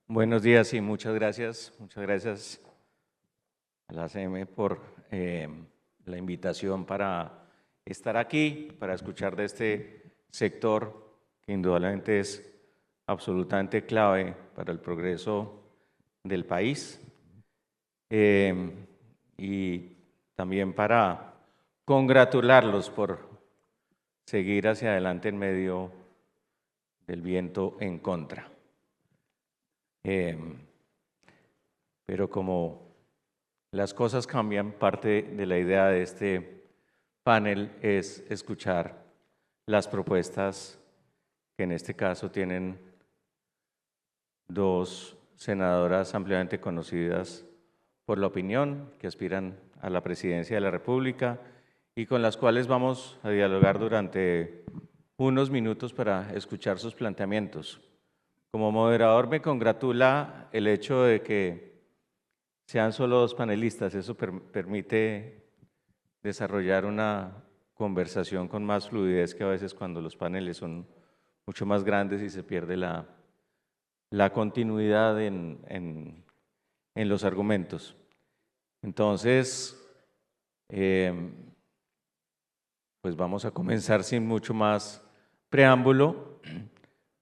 Buenos días y muchas gracias. Muchas gracias a la ACM por la invitación para estar aquí, para escuchar de este sector que indudablemente es absolutamente clave para el progreso del país y también para congratularlos por seguir hacia adelante en medio del viento en contra. Pero como las cosas cambian, parte de la idea de este panel es escuchar las propuestas que en este caso tienen dos senadoras ampliamente conocidas por la opinión, que aspiran a la presidencia de la República y con las cuales vamos a dialogar durante unos minutos para escuchar sus planteamientos. Como moderador me congratula el hecho de que sean solo dos panelistas, eso permite desarrollar una conversación con más fluidez que a veces cuando los paneles son mucho más grandes y se pierde la continuidad en los argumentos. Entonces, pues vamos a comenzar sin mucho más preámbulo.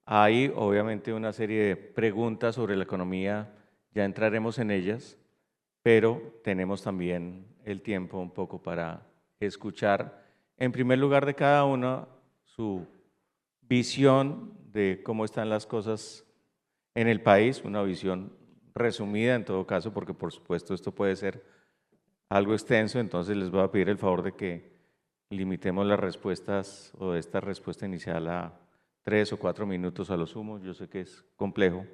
Hay obviamente una serie de preguntas sobre la economía, ya entraremos en ellas, pero tenemos también el tiempo un poco para escuchar, en primer lugar de cada uno, su visión de cómo están las cosas en el país, una visión resumida en todo caso, porque por supuesto esto puede ser algo extenso, entonces les voy a pedir el favor de que limitemos las respuestas o esta respuesta inicial a 3 o 4 minutos a lo sumo. Yo sé que es complejo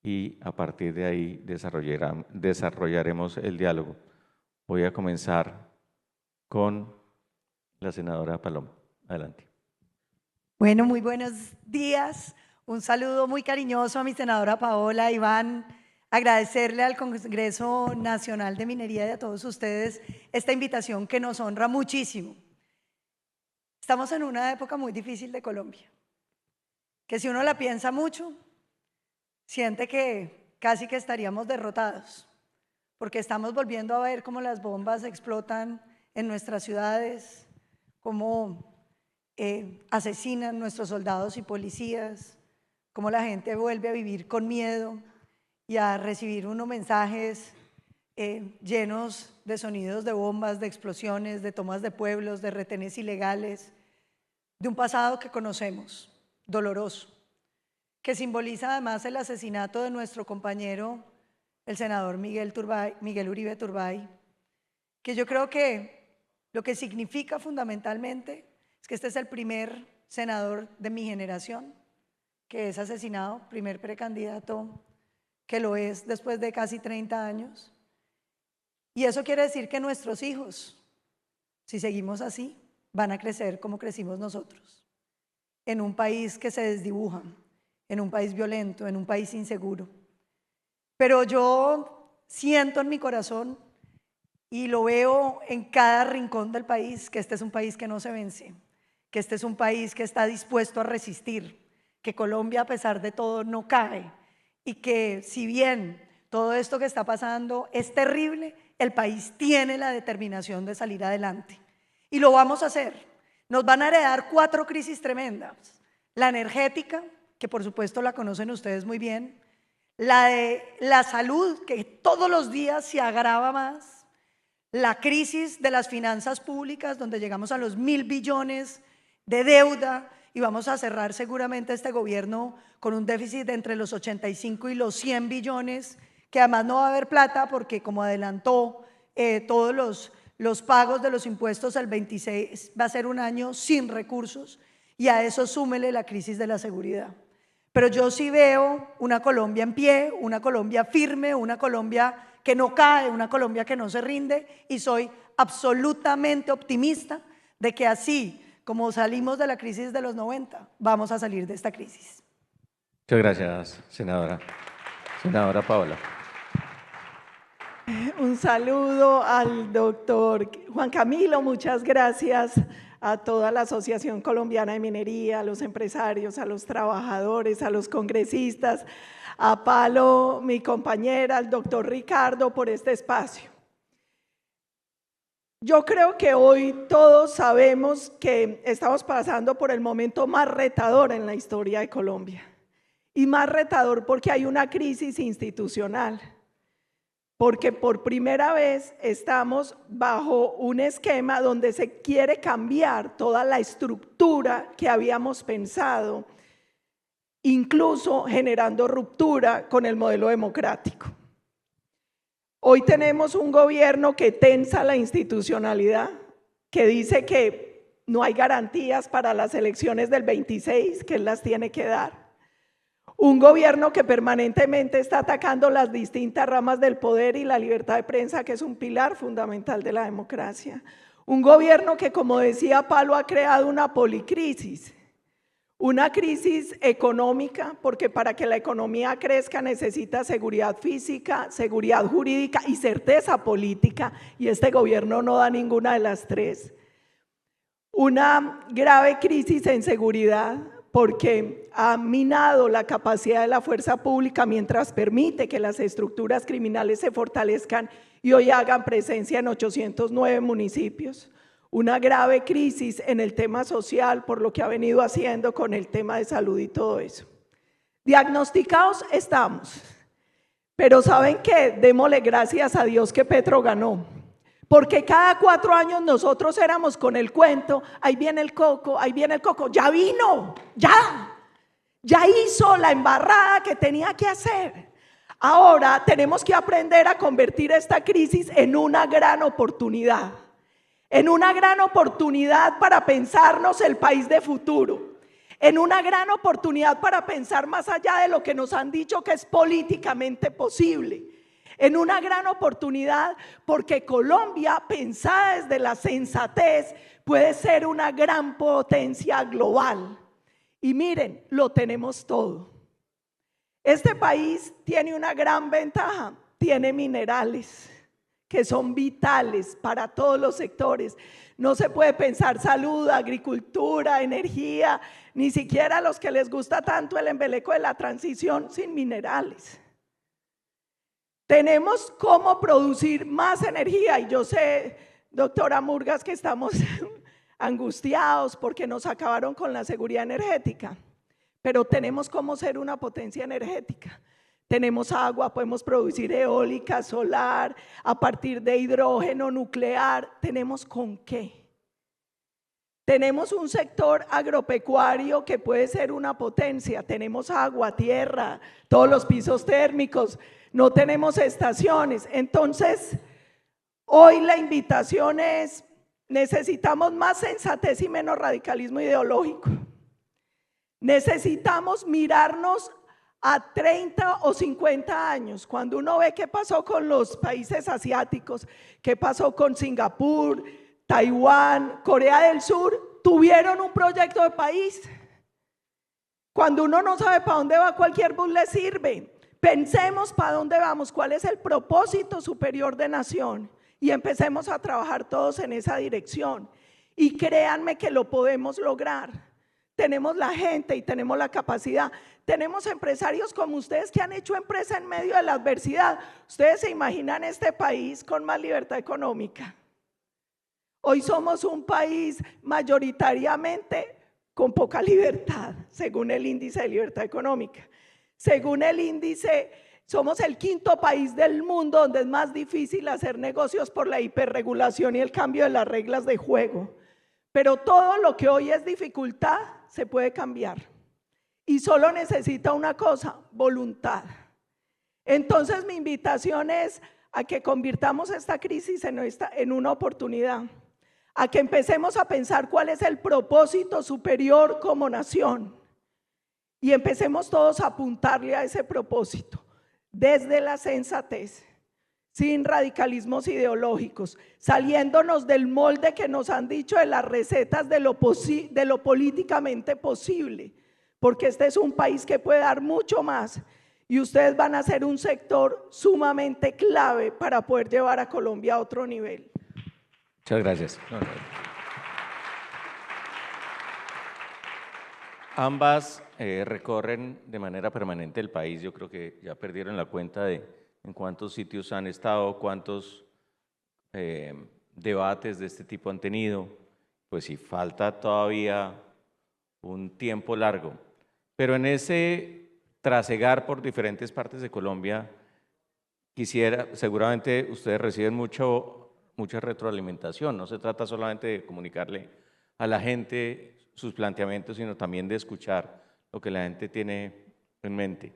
y a partir de ahí desarrollaremos el diálogo. Voy a comenzar con la senadora Paloma. Adelante. Bueno, muy buenos días. Un saludo muy cariñoso a mi senadora Paola, Iván. Agradecerle al Congreso Nacional de Minería y a todos ustedes esta invitación que nos honra muchísimo. Estamos en una época muy difícil de Colombia, que si uno la piensa mucho, siente que casi que estaríamos derrotados, porque estamos volviendo a ver cómo las bombas explotan en nuestras ciudades, cómo asesinan nuestros soldados y policías, cómo la gente vuelve a vivir con miedo y a recibir unos mensajes llenos de sonidos de bombas, de explosiones, de tomas de pueblos, de retenes ilegales, de un pasado que conocemos, doloroso, que simboliza además el asesinato de nuestro compañero, el senador Miguel Uribe Turbay, que yo creo que lo que significa fundamentalmente es que este es el primer senador de mi generación que es asesinado, primer precandidato que lo es después de casi 30 años. Y eso quiere decir que nuestros hijos, si seguimos así, van a crecer como crecimos nosotros, en un país que se desdibuja, en un país violento, en un país inseguro. Pero yo siento en mi corazón y lo veo en cada rincón del país que este es un país que no se vence, que este es un país que está dispuesto a resistir, que Colombia a pesar de todo no cae y que si bien todo esto que está pasando es terrible, el país tiene la determinación de salir adelante y lo vamos a hacer. Nos van a heredar 4 crisis tremendas: la energética, que por supuesto la conocen ustedes muy bien, la de la salud, que todos los días se agrava más, la crisis de las finanzas públicas, donde llegamos a los 1.000 billones de deuda y vamos a cerrar seguramente este gobierno con un déficit de entre los 85 y los 100 billones, que además no va a haber plata porque como adelantó todos los pagos de los impuestos, el 26 va a ser un año sin recursos y a eso súmele la crisis de la seguridad. Pero yo sí veo una Colombia en pie, una Colombia firme, una Colombia que no cae, una Colombia que no se rinde y soy absolutamente optimista de que así como salimos de la crisis de los 90, vamos a salir de esta crisis. Muchas gracias, senadora. Senadora Paola. Un saludo al doctor Juan Camilo, muchas gracias a toda la Asociación Colombiana de Minería, a los empresarios, a los trabajadores, a los congresistas, a Palo, mi compañera, al doctor Ricardo, por este espacio. Yo creo que hoy todos sabemos que estamos pasando por el momento más retador en la historia de Colombia. Y más retador porque hay una crisis institucional. Porque por primera vez estamos bajo un esquema donde se quiere cambiar toda la estructura que habíamos pensado, incluso generando ruptura con el modelo democrático. Hoy tenemos un gobierno que tensa la institucionalidad, que dice que no hay garantías para las elecciones del 26, que él las tiene que dar. Un gobierno que permanentemente está atacando las distintas ramas del poder y la libertad de prensa, que es un pilar fundamental de la democracia. Un gobierno que, como decía Palo, ha creado una policrisis. Una crisis económica, porque para que la economía crezca necesita seguridad física, seguridad jurídica y certeza política, y este gobierno no da ninguna de las tres. Una grave crisis en seguridad, porque ha minado la capacidad de la fuerza pública mientras permite que las estructuras criminales se fortalezcan y hoy hagan presencia en 809 municipios. Una grave crisis en el tema social por lo que ha venido haciendo con el tema de salud y todo eso. Diagnosticados estamos, pero ¿saben qué? Démosle gracias a Dios que Petro ganó, porque cada 4 años nosotros éramos con el cuento, ahí viene el coco, ya vino, ya hizo la embarrada que tenía que hacer. Ahora tenemos que aprender a convertir esta crisis en una gran oportunidad. En una gran oportunidad para pensarnos el país de futuro, en una gran oportunidad para pensar más allá de lo que nos han dicho que es políticamente posible, en una gran oportunidad porque Colombia, pensada desde la sensatez, puede ser una gran potencia global. Y miren, lo tenemos todo. Este país tiene una gran ventaja, tiene minerales que son vitales para todos los sectores. No se puede pensar salud, agricultura, energía, ni siquiera a los que les gusta tanto el embeleco de la transición sin minerales. Tenemos cómo producir más energía y yo sé, doctora Murgas, que estamos angustiados porque nos acabaron con la seguridad energética, pero tenemos cómo ser una potencia energética. Tenemos agua, podemos producir eólica, solar, a partir de hidrógeno, nuclear. ¿Tenemos con qué? Tenemos un sector agropecuario que puede ser una potencia. Tenemos agua, tierra, todos los pisos térmicos. No tenemos estaciones. Entonces, hoy la invitación es, necesitamos más sensatez y menos radicalismo ideológico. Necesitamos mirarnos a 30 o 50 años, cuando uno ve qué pasó con los países asiáticos, qué pasó con Singapur, Taiwán, Corea del Sur, tuvieron un proyecto de país. Cuando uno no sabe para dónde va, cualquier bus le sirve. Pensemos para dónde vamos, cuál es el propósito superior de nación y empecemos a trabajar todos en esa dirección. Y créanme que lo podemos lograr. Tenemos la gente y tenemos la capacidad. Tenemos empresarios como ustedes que han hecho empresa en medio de la adversidad. Ustedes se imaginan este país con más libertad económica. Hoy somos un país mayoritariamente con poca libertad, según el índice de libertad económica. Según el índice, somos el 5º país del mundo donde es más difícil hacer negocios por la hiperregulación y el cambio de las reglas de juego. Pero todo lo que hoy es dificultad se puede cambiar y solo necesita una cosa, voluntad. Entonces mi invitación es a que convirtamos esta crisis en una oportunidad, a que empecemos a pensar cuál es el propósito superior como nación y empecemos todos a apuntarle a ese propósito desde la sensatez, sin radicalismos ideológicos, saliéndonos del molde que nos han dicho de las recetas de lo políticamente posible, porque este es un país que puede dar mucho más y ustedes van a ser un sector sumamente clave para poder llevar a Colombia a otro nivel. Muchas gracias. Ambas recorren de manera permanente el país. Yo creo que ya perdieron la cuenta de en cuántos sitios han estado, cuántos debates de este tipo han tenido. Pues sí, falta todavía un tiempo largo. Pero en ese trasegar por diferentes partes de Colombia, seguramente ustedes reciben mucha retroalimentación. No se trata solamente de comunicarle a la gente sus planteamientos, sino también de escuchar lo que la gente tiene en mente.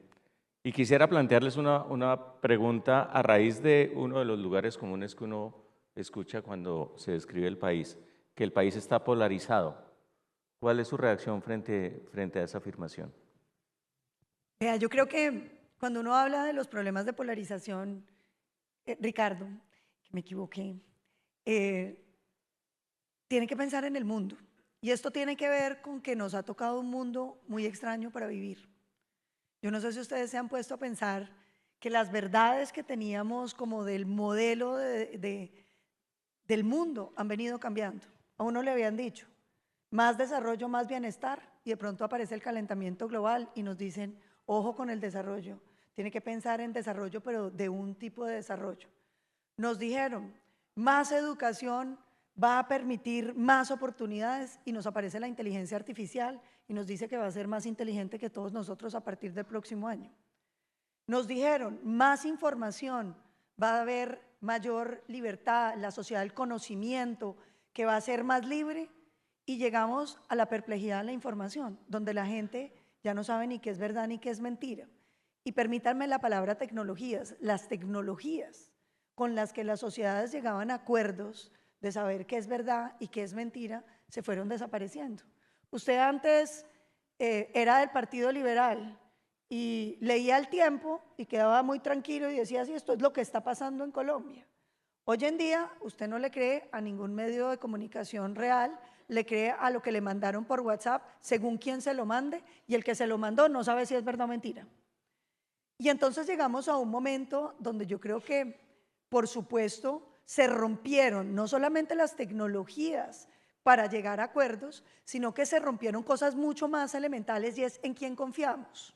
Y quisiera plantearles una pregunta a raíz de uno de los lugares comunes que uno escucha cuando se describe el país, que el país está polarizado. ¿Cuál es su reacción frente a esa afirmación? Vea, yo creo que cuando uno habla de los problemas de polarización, Ricardo, que me equivoqué, tiene que pensar en el mundo. Y esto tiene que ver con que nos ha tocado un mundo muy extraño para vivir. Yo no sé si ustedes se han puesto a pensar que las verdades que teníamos como del modelo del mundo han venido cambiando. A uno le habían dicho, más desarrollo, más bienestar, y de pronto aparece el calentamiento global y nos dicen, ojo con el desarrollo, tiene que pensar en desarrollo, pero de un tipo de desarrollo. Nos dijeron, más educación va a permitir más oportunidades, y nos aparece la inteligencia artificial y nos dice que va a ser más inteligente que todos nosotros a partir del próximo año. Nos dijeron, más información, va a haber mayor libertad, la sociedad del conocimiento, que va a ser más libre, y llegamos a la perplejidad de la información, donde la gente ya no sabe ni qué es verdad ni qué es mentira. Y permítanme la palabra tecnologías, las tecnologías con las que las sociedades llegaban a acuerdos de saber qué es verdad y qué es mentira, se fueron desapareciendo. Usted antes era del Partido Liberal y leía El Tiempo y quedaba muy tranquilo y decía, sí, esto es lo que está pasando en Colombia. Hoy en día usted no le cree a ningún medio de comunicación real, le cree a lo que le mandaron por WhatsApp, según quién se lo mande, y el que se lo mandó no sabe si es verdad o mentira. Y entonces llegamos a un momento donde yo creo que, por supuesto, se rompieron no solamente las tecnologías para llegar a acuerdos, sino que se rompieron cosas mucho más elementales, y es en quién confiamos,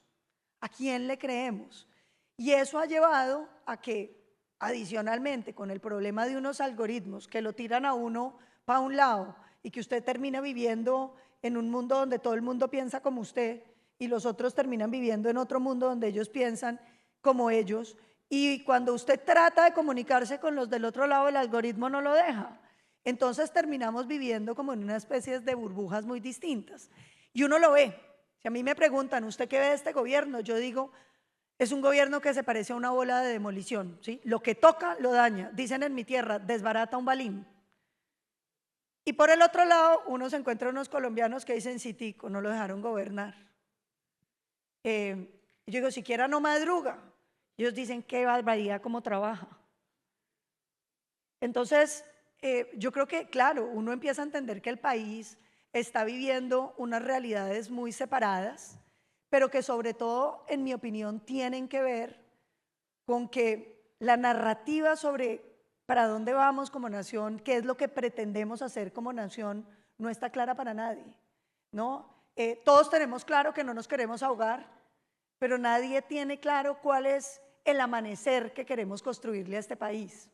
a quién le creemos. Y eso ha llevado a que, adicionalmente, con el problema de unos algoritmos que lo tiran a uno para un lado y que usted termina viviendo en un mundo donde todo el mundo piensa como usted y los otros terminan viviendo en otro mundo donde ellos piensan como ellos, y cuando usted trata de comunicarse con los del otro lado, el algoritmo no lo deja. Entonces terminamos viviendo como en una especie de burbujas muy distintas. Y uno lo ve. Si a mí me preguntan, ¿usted qué ve de este gobierno? Yo digo, es un gobierno que se parece a una bola de demolición, ¿sí? Lo que toca lo daña. Dicen en mi tierra, desbarata un balín. Y por el otro lado, uno se encuentra unos colombianos que dicen, sí, tico, no lo dejaron gobernar. Yo digo, siquiera no madruga. Ellos dicen, qué barbaridad cómo trabaja. Entonces, yo creo que, claro, uno empieza a entender que el país está viviendo unas realidades muy separadas, pero que sobre todo, en mi opinión, tienen que ver con que la narrativa sobre para dónde vamos como nación, qué es lo que pretendemos hacer como nación, no está clara para nadie, ¿no? Todos tenemos claro que no nos queremos ahogar, pero nadie tiene claro cuál es el amanecer que queremos construirle a este país.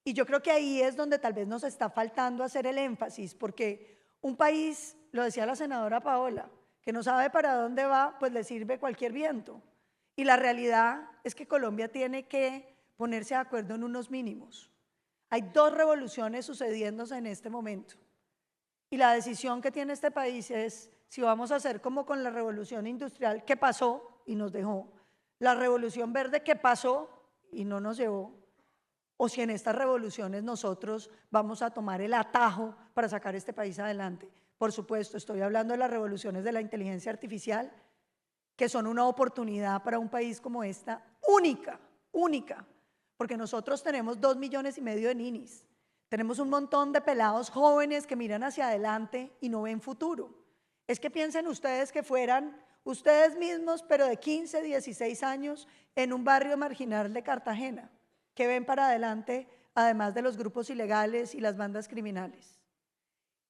Y yo creo que ahí es donde tal vez nos está faltando hacer el énfasis, porque un país, lo decía la senadora Paola, que no sabe para dónde va, pues le sirve cualquier viento. Y la realidad es que Colombia tiene que ponerse de acuerdo en unos mínimos. Hay dos revoluciones sucediéndose en este momento. Y la decisión que tiene este país es si vamos a hacer como con la revolución industrial que pasó y nos dejó, la revolución verde que pasó y no nos llevó, o si en estas revoluciones nosotros vamos a tomar el atajo para sacar este país adelante. Por supuesto, estoy hablando de las revoluciones de la inteligencia artificial, que son una oportunidad para un país como esta, única, porque nosotros tenemos 2,5 millones de ninis, tenemos un montón de pelados jóvenes que miran hacia adelante y no ven futuro. Es que piensen ustedes que fueran ustedes mismos, pero de 15, 16 años, en un barrio marginal de Cartagena, que ven para adelante, además de los grupos ilegales y las bandas criminales.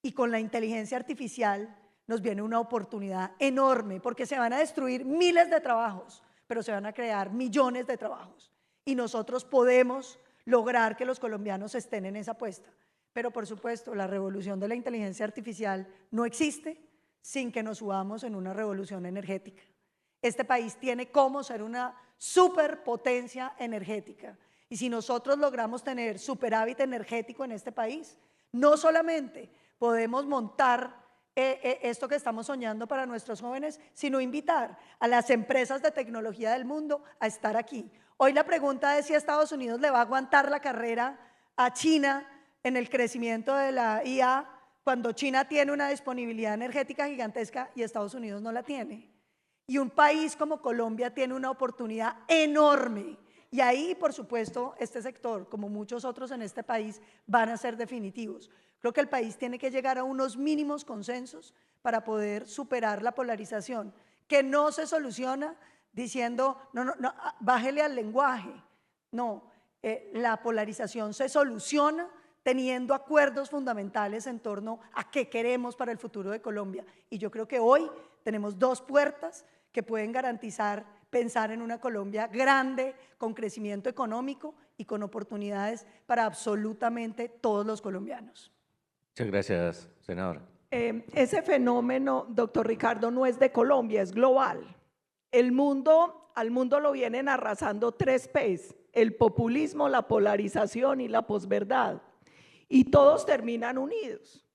Y con la inteligencia artificial nos viene una oportunidad enorme, porque se van a destruir miles de trabajos, pero se van a crear millones de trabajos. Y nosotros podemos lograr que los colombianos estén en esa apuesta. Pero por supuesto, la revolución de la inteligencia artificial no existe sin que nos subamos en una revolución energética. Este país tiene cómo ser una superpotencia energética. Y si nosotros logramos tener superávit energético en este país, no solamente podemos montar esto que estamos soñando para nuestros jóvenes, sino invitar a las empresas de tecnología del mundo a estar aquí. Hoy la pregunta es si Estados Unidos le va a aguantar la carrera a China en el crecimiento de la IA, cuando China tiene una disponibilidad energética gigantesca y Estados Unidos no la tiene. Y un país como Colombia tiene una oportunidad enorme. Y ahí, por supuesto, este sector, como muchos otros en este país, van a ser definitivos. Creo que el país tiene que llegar a unos mínimos consensos para poder superar la polarización, que no se soluciona diciendo, no, bájele al lenguaje. No, la polarización se soluciona teniendo acuerdos fundamentales en torno a qué queremos para el futuro de Colombia. Y yo creo que hoy tenemos dos puertas que pueden garantizar pensar en una Colombia grande, con crecimiento económico y con oportunidades para absolutamente todos los colombianos. Muchas gracias, senadora. Ese fenómeno, doctor Ricardo, no es de Colombia, es global. Al mundo lo vienen arrasando 3 P's: el populismo, la polarización y la posverdad. Y todos terminan unidos,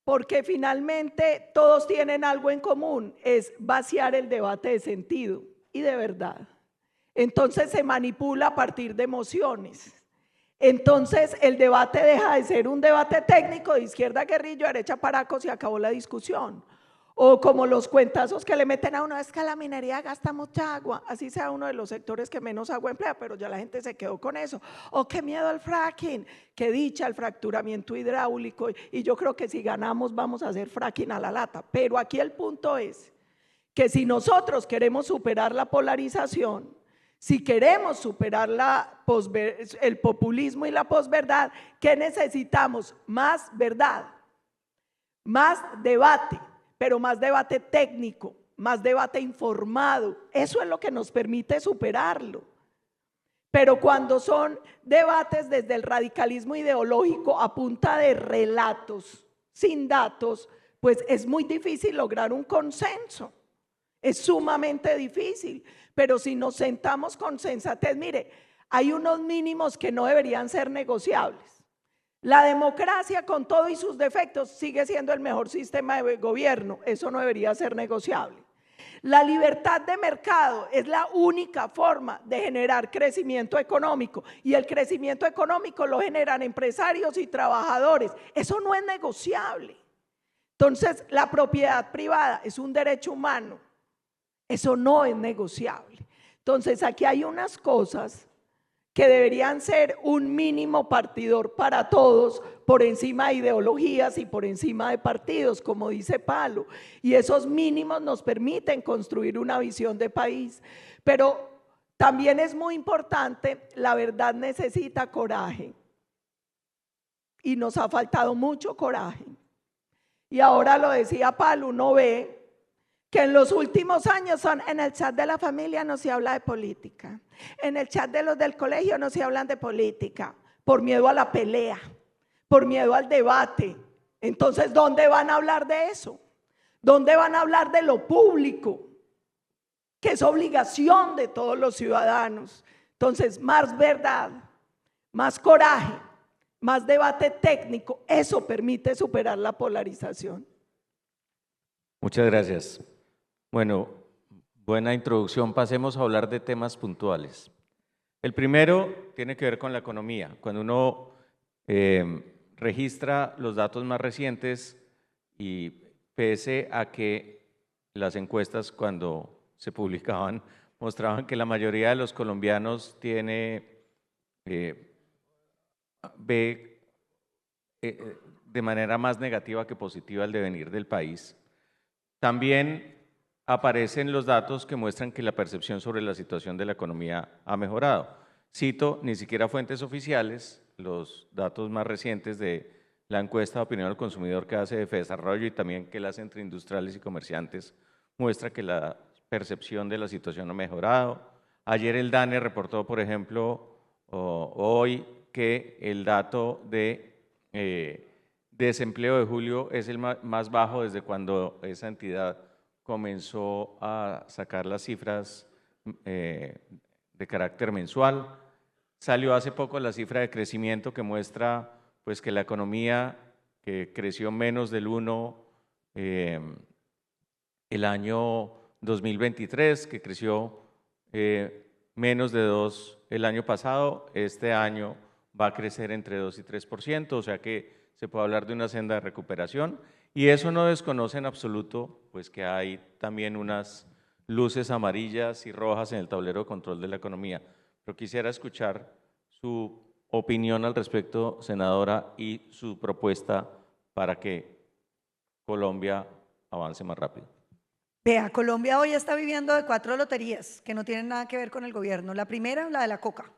porque finalmente todos tienen algo en común, es vaciar el debate de sentido y de verdad. Entonces se manipula a partir de emociones. Entonces el debate deja de ser un debate técnico de izquierda guerrillo, derecha paraco, se acabó la discusión. O como los cuentazos que le meten a uno, es que la minería gasta mucha agua, así sea uno de los sectores que menos agua emplea, pero ya la gente se quedó con eso. O qué miedo al fracking, qué dicha al fracturamiento hidráulico, y yo creo que si ganamos vamos a hacer fracking a la lata. Pero aquí el punto es que si nosotros queremos superar la polarización, si queremos superar el populismo y la posverdad, ¿qué necesitamos? Más verdad, más debate, pero más debate técnico, más debate informado. Eso es lo que nos permite superarlo. Pero cuando son debates desde el radicalismo ideológico a punta de relatos, sin datos, pues es muy difícil lograr un consenso. Es sumamente difícil, pero si nos sentamos con sensatez, mire, hay unos mínimos que no deberían ser negociables. La democracia, con todo y sus defectos, sigue siendo el mejor sistema de gobierno, eso no debería ser negociable. La libertad de mercado es la única forma de generar crecimiento económico, y el crecimiento económico lo generan empresarios y trabajadores, eso no es negociable. Entonces, la propiedad privada es un derecho humano. Eso no es negociable. Entonces, aquí hay unas cosas que deberían ser un mínimo partidor para todos, por encima de ideologías y por encima de partidos, como dice Palo. Y esos mínimos nos permiten construir una visión de país. Pero también es muy importante, la verdad necesita coraje. Y nos ha faltado mucho coraje. Y ahora lo decía Palo, uno ve que en los últimos años en el chat de la familia no se habla de política, en el chat de los del colegio no se hablan de política, por miedo a la pelea, por miedo al debate. Entonces, ¿dónde van a hablar de eso? ¿Dónde van a hablar de lo público? Que es obligación de todos los ciudadanos. Entonces, más verdad, más coraje, más debate técnico, eso permite superar la polarización. Muchas gracias. Bueno, buena introducción. Pasemos a hablar de temas puntuales. El primero tiene que ver con la economía. Cuando uno registra los datos más recientes, y pese a que las encuestas cuando se publicaban mostraban que la mayoría de los colombianos ve de manera más negativa que positiva el devenir del país, también aparecen los datos que muestran que la percepción sobre la situación de la economía ha mejorado. Cito, ni siquiera fuentes oficiales, los datos más recientes de la encuesta de opinión del consumidor que hace Fedesarrollo y también que la hace entre industriales y comerciantes muestra que la percepción de la situación ha mejorado. Ayer el DANE reportó, por ejemplo, hoy que el dato de desempleo de julio es el más bajo desde cuando esa entidad comenzó a sacar las cifras de carácter mensual. Salió hace poco la cifra de crecimiento que muestra pues, que la economía que creció menos del 1 el año 2023, que creció menos de 2 el año pasado, este año va a crecer entre 2 y 3%, o sea que se puede hablar de una senda de recuperación y eso no desconoce en absoluto pues que hay también unas luces amarillas y rojas en el tablero de control de la economía. Pero quisiera escuchar su opinión al respecto, senadora, y su propuesta para que Colombia avance más rápido. Vea, Colombia hoy está viviendo de 4 loterías que no tienen nada que ver con el gobierno. La primera, la de la coca.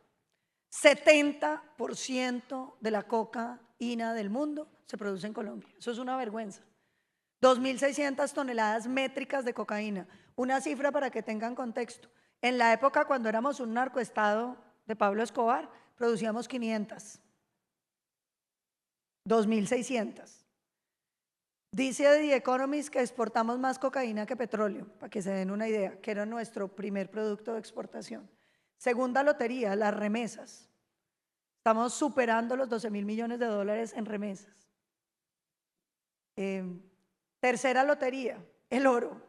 70% de la cocaína del mundo se produce en Colombia. Eso es una vergüenza. 2.600 toneladas métricas de cocaína. Una cifra para que tengan contexto. En la época cuando éramos un narcoestado de Pablo Escobar, producíamos 500. 2.600. Dice The Economist que exportamos más cocaína que petróleo, para que se den una idea, que era nuestro primer producto de exportación. Segunda lotería, las remesas. Estamos superando los 12.000 millones de dólares en remesas. Tercera lotería, el oro.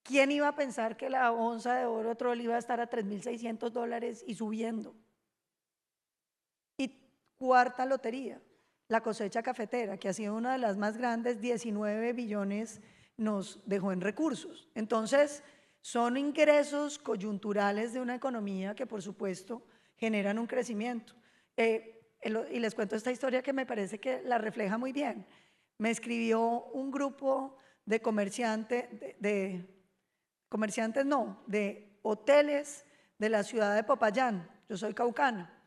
¿Quién iba a pensar que la onza de oro troll iba a estar a 3.600 dólares y subiendo? Y cuarta lotería, la cosecha cafetera, que ha sido una de las más grandes, 19 billones nos dejó en recursos. Entonces, son ingresos coyunturales de una economía que, por supuesto, generan un crecimiento. Y les cuento esta historia que me parece que la refleja muy bien. Me escribió un grupo de comerciantes, de hoteles de la ciudad de Popayán, yo soy caucana,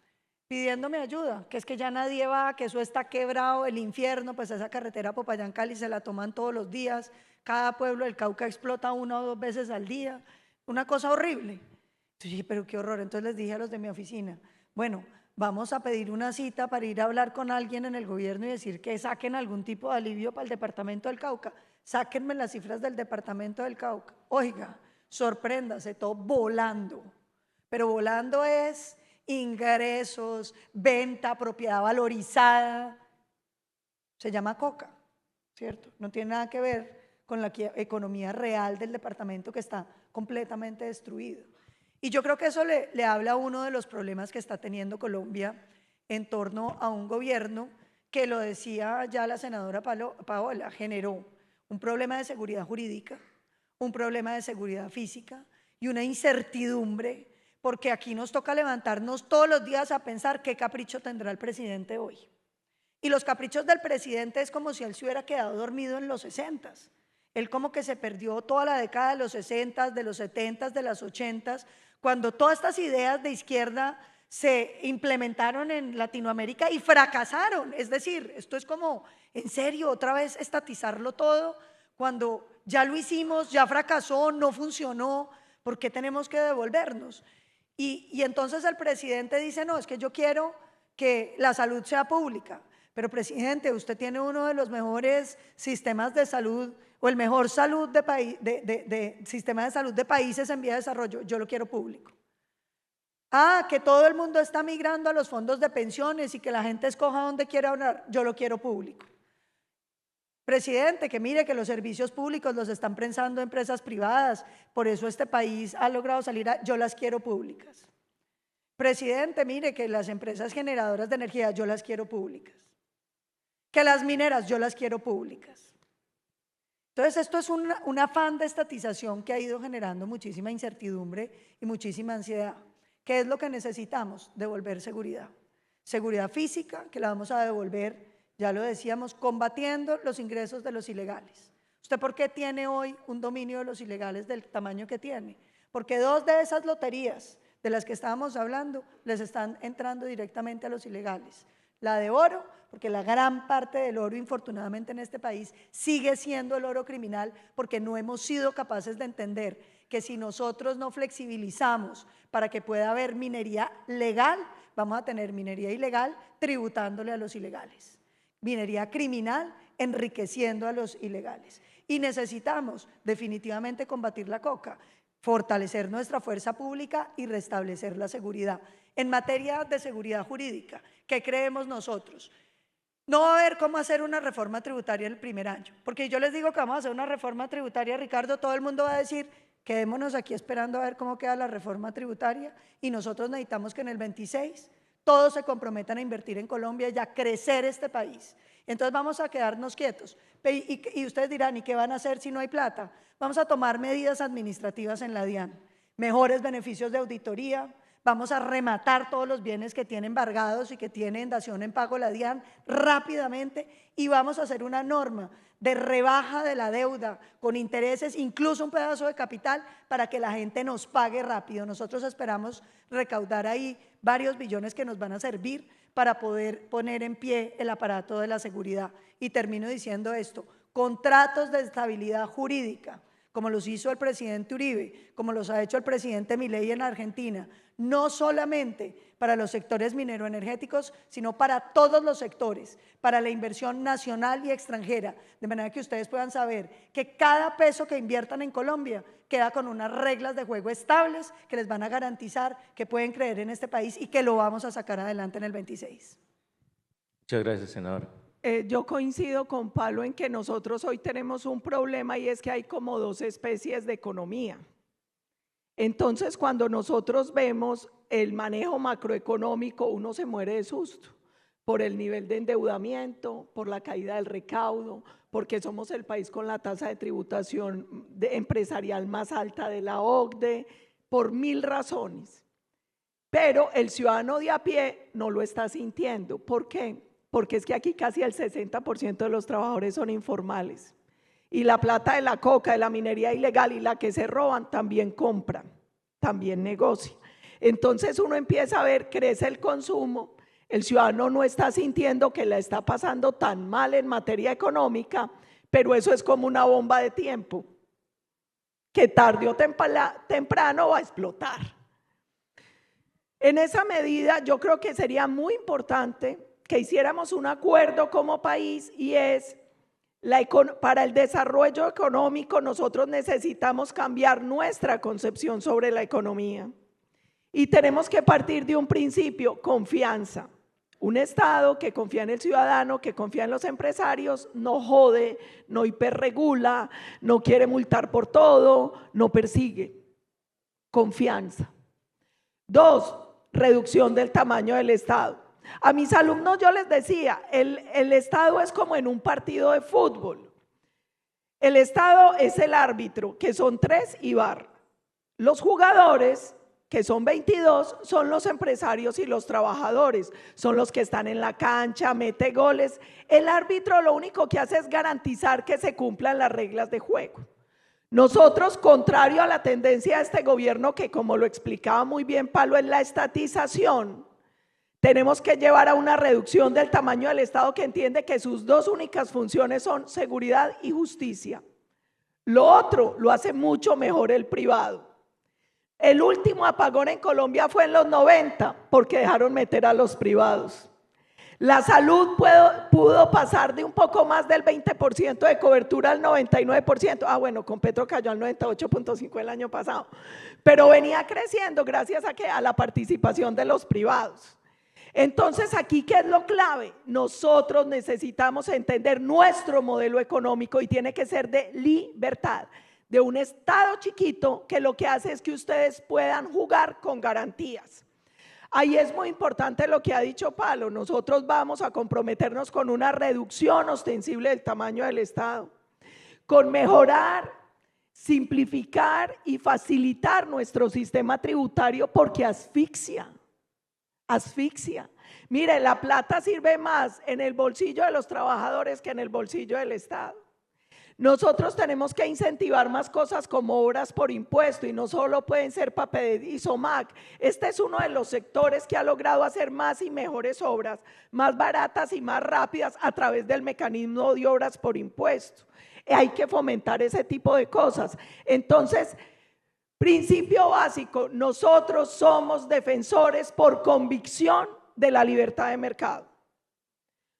pidiéndome ayuda, que es que ya nadie va, que eso está quebrado, el infierno, pues esa carretera Popayán-Cali se la toman todos los días, cada pueblo del Cauca explota 1 o 2 veces al día, una cosa horrible. Entonces dije, pero qué horror. Entonces les dije a los de mi oficina, bueno, vamos a pedir una cita para ir a hablar con alguien en el gobierno y decir que saquen algún tipo de alivio para el departamento del Cauca. Sáquenme las cifras del departamento del Cauca. Oiga, sorpréndase, todo volando. Pero volando es ingresos, venta, propiedad valorizada. Se llama coca, ¿cierto? No tiene nada que ver con la economía real del departamento que está completamente destruido. Y yo creo que eso le habla a uno de los problemas que está teniendo Colombia en torno a un gobierno que, lo decía ya la senadora Paola, generó un problema de seguridad jurídica, un problema de seguridad física y una incertidumbre, porque aquí nos toca levantarnos todos los días a pensar qué capricho tendrá el presidente hoy. Y los caprichos del presidente es como si él se hubiera quedado dormido en los 60s. Él como que se perdió toda la década de los 60s, de los 70s, de las 80s, cuando todas estas ideas de izquierda se implementaron en Latinoamérica y fracasaron. Es decir, esto es como, en serio, otra vez estatizarlo todo, cuando ya lo hicimos, ya fracasó, no funcionó, ¿por qué tenemos que devolvernos? Y entonces el presidente dice, no, es que yo quiero que la salud sea pública. Pero presidente, usted tiene uno de los mejores sistemas de salud o el mejor sistema de salud de países en vía de desarrollo, yo lo quiero público. Ah, que todo el mundo está migrando a los fondos de pensiones y que la gente escoja donde quiera donar, yo lo quiero público. Presidente, que mire que los servicios públicos los están prensando empresas privadas, por eso este país ha logrado salir yo las quiero públicas. Presidente, mire que las empresas generadoras de energía, yo las quiero públicas. Que las mineras, yo las quiero públicas. Entonces, esto es un afán de estatización que ha ido generando muchísima incertidumbre y muchísima ansiedad. ¿Qué es lo que necesitamos? Devolver seguridad. Seguridad física, que la vamos a devolver, ya lo decíamos, combatiendo los ingresos de los ilegales. ¿Usted por qué tiene hoy un dominio de los ilegales del tamaño que tiene? Porque 2 de esas loterías de las que estábamos hablando les están entrando directamente a los ilegales. la de oro, porque la gran parte del oro, infortunadamente en este país, sigue siendo el oro criminal, porque no hemos sido capaces de entender que si nosotros no flexibilizamos para que pueda haber minería legal, vamos a tener minería ilegal tributándole a los ilegales, minería criminal enriqueciendo a los ilegales. Y necesitamos definitivamente combatir la coca, fortalecer nuestra fuerza pública y restablecer la seguridad. En materia de seguridad jurídica, ¿qué creemos nosotros? No va a haber cómo hacer una reforma tributaria el primer año, porque yo les digo que vamos a hacer una reforma tributaria, Ricardo, todo el mundo va a decir, quedémonos aquí esperando a ver cómo queda la reforma tributaria, y nosotros necesitamos que en el 26 todos se comprometan a invertir en Colombia y a crecer este país. Entonces vamos a quedarnos quietos. Y ustedes dirán, ¿y qué van a hacer si no hay plata? Vamos a tomar medidas administrativas en la DIAN, mejores beneficios de auditoría, vamos a rematar todos los bienes que tienen embargados y que tienen dación en pago la DIAN rápidamente, y vamos a hacer una norma de rebaja de la deuda con intereses, incluso un pedazo de capital, para que la gente nos pague rápido. Nosotros esperamos recaudar ahí varios billones que nos van a servir para poder poner en pie el aparato de la seguridad. Y termino diciendo esto: contratos de estabilidad jurídica, como los hizo el presidente Uribe, como los ha hecho el presidente Milei en Argentina, no solamente para los sectores mineroenergéticos, sino para todos los sectores, para la inversión nacional y extranjera, de manera que ustedes puedan saber que cada peso que inviertan en Colombia queda con unas reglas de juego estables que les van a garantizar que pueden creer en este país y que lo vamos a sacar adelante en el 26. Muchas gracias, senadora. Yo coincido con Pablo en que nosotros hoy tenemos un problema, y es que hay como dos especies de economía. Entonces, cuando nosotros vemos el manejo macroeconómico, uno se muere de susto por el nivel de endeudamiento, por la caída del recaudo, porque somos el país con la tasa de tributación empresarial más alta de la OCDE, por 1000 razones. Pero el ciudadano de a pie no lo está sintiendo. ¿Por qué? Porque es que aquí casi el 60% de los trabajadores son informales. Y la plata de la coca, de la minería ilegal y la que se roban, también compran, también negocian. Entonces uno empieza a ver, crece el consumo, el ciudadano no está sintiendo que la está pasando tan mal en materia económica, pero eso es como una bomba de tiempo, que tarde o temprano va a explotar. En esa medida yo creo que sería muy importante que hiciéramos un acuerdo como país, y es para el desarrollo económico nosotros necesitamos cambiar nuestra concepción sobre la economía, y tenemos que partir de un principio: confianza. Un Estado que confía en el ciudadano, que confía en los empresarios, no jode, no hiperregula, no quiere multar por todo, no persigue. Confianza. 2, reducción del tamaño del Estado. A mis alumnos yo les decía, el Estado es como en un partido de fútbol. El Estado es el árbitro, que son 3 y VAR. Los jugadores, que son 22, son los empresarios y los trabajadores, son los que están en la cancha, mete goles. El árbitro lo único que hace es garantizar que se cumplan las reglas de juego. Nosotros, contrario a la tendencia de este gobierno, que como lo explicaba muy bien Pablo, es la estatización, tenemos que llevar a una reducción del tamaño del Estado, que entiende que sus 2 únicas funciones son seguridad y justicia. Lo otro lo hace mucho mejor el privado. El último apagón en Colombia fue en los 90, porque dejaron meter a los privados. La salud pudo pasar de un poco más del 20% de cobertura al 99%. Bueno, con Petro cayó al 98.5% el año pasado, pero venía creciendo gracias a la participación de los privados. Entonces, aquí, ¿qué es lo clave? Nosotros necesitamos entender nuestro modelo económico, y tiene que ser de libertad, de un Estado chiquito que lo que hace es que ustedes puedan jugar con garantías. Ahí es muy importante lo que ha dicho Pablo. Nosotros vamos a comprometernos con una reducción ostensible del tamaño del Estado, con mejorar, simplificar y facilitar nuestro sistema tributario, porque asfixia. Mire, la plata sirve más en el bolsillo de los trabajadores que en el bolsillo del Estado. Nosotros tenemos que incentivar más cosas como obras por impuesto y no solo pueden ser PAPED y SOMAC. Este es uno de los sectores que ha logrado hacer más y mejores obras, más baratas y más rápidas a través del mecanismo de obras por impuesto. Hay que fomentar ese tipo de cosas. Entonces, principio básico, nosotros somos defensores por convicción de la libertad de mercado.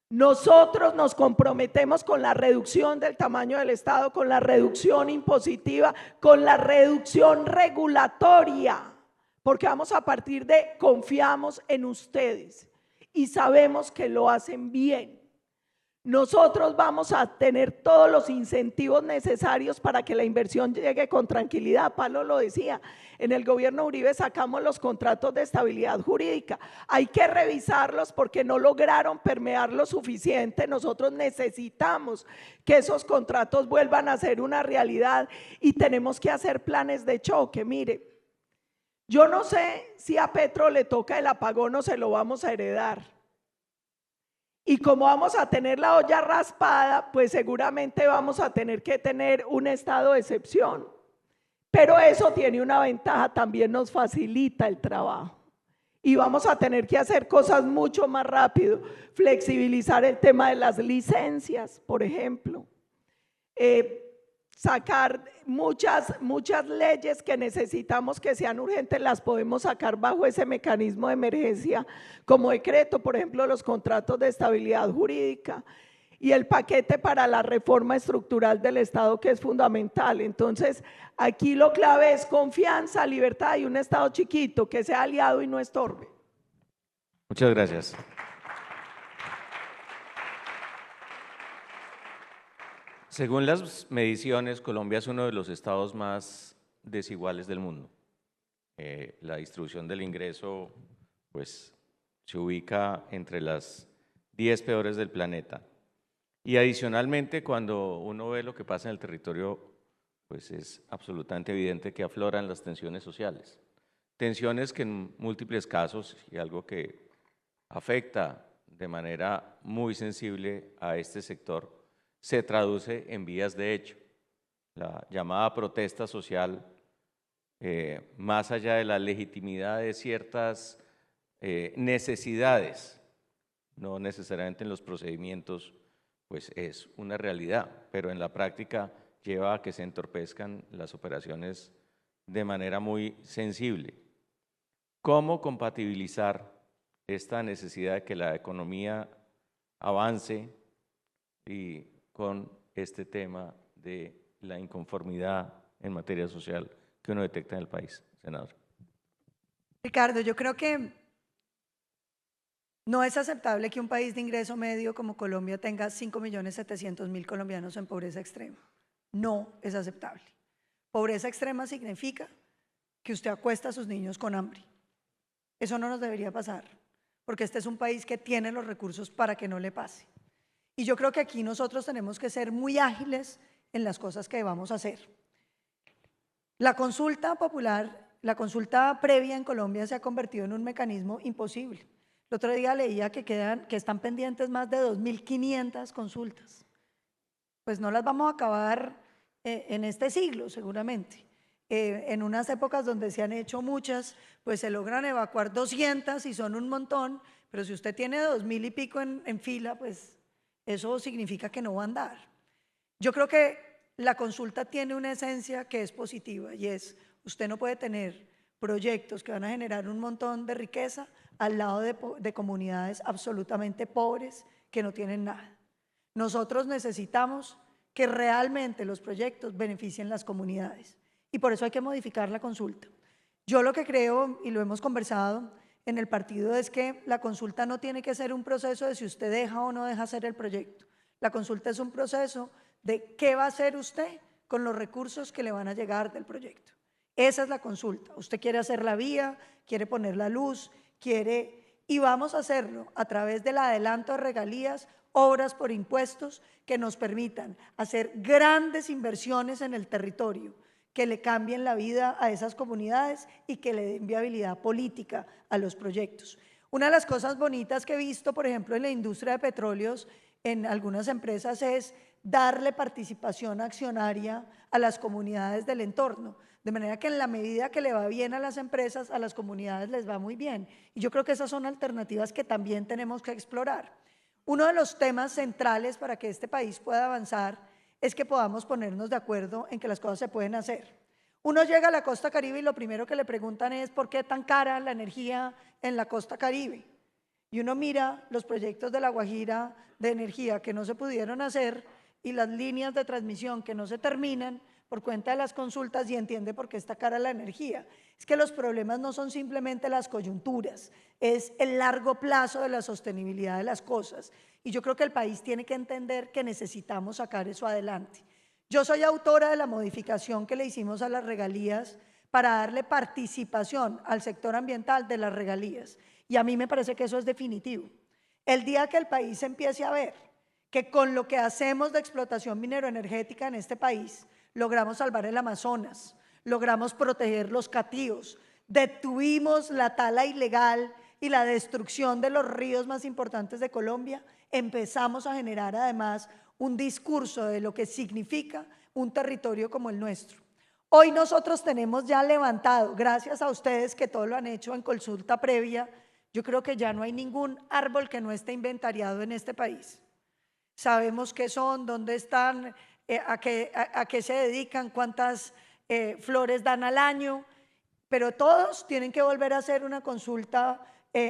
Nosotros nos comprometemos con la reducción del tamaño del Estado, con la reducción impositiva, con la reducción regulatoria, porque vamos a partir de confiamos en ustedes y sabemos que lo hacen bien. Nosotros vamos a tener todos los incentivos necesarios para que la inversión llegue con tranquilidad. Pablo lo decía, en el gobierno Uribe sacamos los contratos de estabilidad jurídica. Hay que revisarlos porque no lograron permear lo suficiente. Nosotros necesitamos que esos contratos vuelvan a ser una realidad y tenemos que hacer planes de choque. Mire, yo no sé si a Petro le toca el apagón o se lo vamos a heredar. Y como vamos a tener la olla raspada, pues seguramente vamos a tener que tener un estado de excepción. Pero eso tiene una ventaja, también nos facilita el trabajo. Y vamos a tener que hacer cosas mucho más rápido, flexibilizar el tema de las licencias, por ejemplo. Sacar muchas leyes que necesitamos que sean urgentes, las podemos sacar bajo ese mecanismo de emergencia como decreto, por ejemplo, los contratos de estabilidad jurídica y el paquete para la reforma estructural del Estado, que es fundamental. Entonces, aquí lo clave es confianza, libertad y un Estado chiquito que sea aliado y no estorbe. Muchas gracias. Según las mediciones, Colombia es uno de los estados más desiguales del mundo. La distribución del ingreso, pues, se ubica entre las 10 peores del planeta. Y adicionalmente, cuando uno ve lo que pasa en el territorio, pues es absolutamente evidente que afloran las tensiones sociales. Tensiones que en múltiples casos, y algo que afecta de manera muy sensible a este sector, se traduce en vías de hecho. La llamada protesta social, más allá de la legitimidad de ciertas necesidades, no necesariamente en los procedimientos, pues es una realidad, pero en la práctica lleva a que se entorpezcan las operaciones de manera muy sensible. ¿Cómo compatibilizar esta necesidad de que la economía avance y con este tema de la inconformidad en materia social que uno detecta en el país, senador? Ricardo, yo creo que no es aceptable que un país de ingreso medio como Colombia tenga 5.700.000 colombianos en pobreza extrema. No es aceptable. Pobreza extrema significa que usted acuesta a sus niños con hambre. Eso no nos debería pasar, porque este es un país que tiene los recursos para que no le pase. Y yo creo que aquí nosotros tenemos que ser muy ágiles en las cosas que vamos a hacer. La consulta popular, la consulta previa en Colombia se ha convertido en un mecanismo imposible. El otro día leía que están pendientes más de 2.500 consultas. Pues no las vamos a acabar en este siglo, seguramente. En unas épocas donde se han hecho muchas, pues se logran evacuar 200 y son un montón, pero si usted tiene 2.000 y pico en fila, pues eso significa que no va a andar. Yo creo que la consulta tiene una esencia que es positiva y es, usted no puede tener proyectos que van a generar un montón de riqueza al lado de comunidades absolutamente pobres que no tienen nada. Nosotros necesitamos que realmente los proyectos beneficien las comunidades y por eso hay que modificar la consulta. Yo lo que creo, y lo hemos conversado en el partido, es que la consulta no tiene que ser un proceso de si usted deja o no deja hacer el proyecto. La consulta es un proceso de qué va a hacer usted con los recursos que le van a llegar del proyecto. Esa es la consulta. Usted quiere hacer la vía, quiere poner la luz, y vamos a hacerlo a través del adelanto de regalías, obras por impuestos que nos permitan hacer grandes inversiones en el territorio, que le cambien la vida a esas comunidades y que le den viabilidad política a los proyectos. Una de las cosas bonitas que he visto, por ejemplo, en la industria de petróleos, en algunas empresas, es darle participación accionaria a las comunidades del entorno, de manera que en la medida que le va bien a las empresas, a las comunidades les va muy bien. Y yo creo que esas son alternativas que también tenemos que explorar. Uno de los temas centrales para que este país pueda avanzar es que podamos ponernos de acuerdo en que las cosas se pueden hacer. Uno llega a la costa Caribe y lo primero que le preguntan es ¿por qué tan cara la energía en la costa Caribe? Y uno mira los proyectos de La Guajira de energía que no se pudieron hacer y las líneas de transmisión que no se terminan por cuenta de las consultas y entiende por qué está cara la energía. Es que los problemas no son simplemente las coyunturas, es el largo plazo de la sostenibilidad de las cosas. Y yo creo que el país tiene que entender que necesitamos sacar eso adelante. Yo soy autora de la modificación que le hicimos a las regalías para darle participación al sector ambiental de las regalías. Y a mí me parece que eso es definitivo. El día que el país empiece a ver que con lo que hacemos de explotación mineroenergética en este país, logramos salvar el Amazonas, logramos proteger los catíos, detuvimos la tala ilegal y la destrucción de los ríos más importantes de Colombia, empezamos a generar además un discurso de lo que significa un territorio como el nuestro. Hoy nosotros tenemos ya levantado, gracias a ustedes que todo lo han hecho en consulta previa, yo creo que ya no hay ningún árbol que no esté inventariado en este país. Sabemos qué son, dónde están, a qué se dedican, cuántas flores dan al año, pero todos tienen que volver a hacer una consulta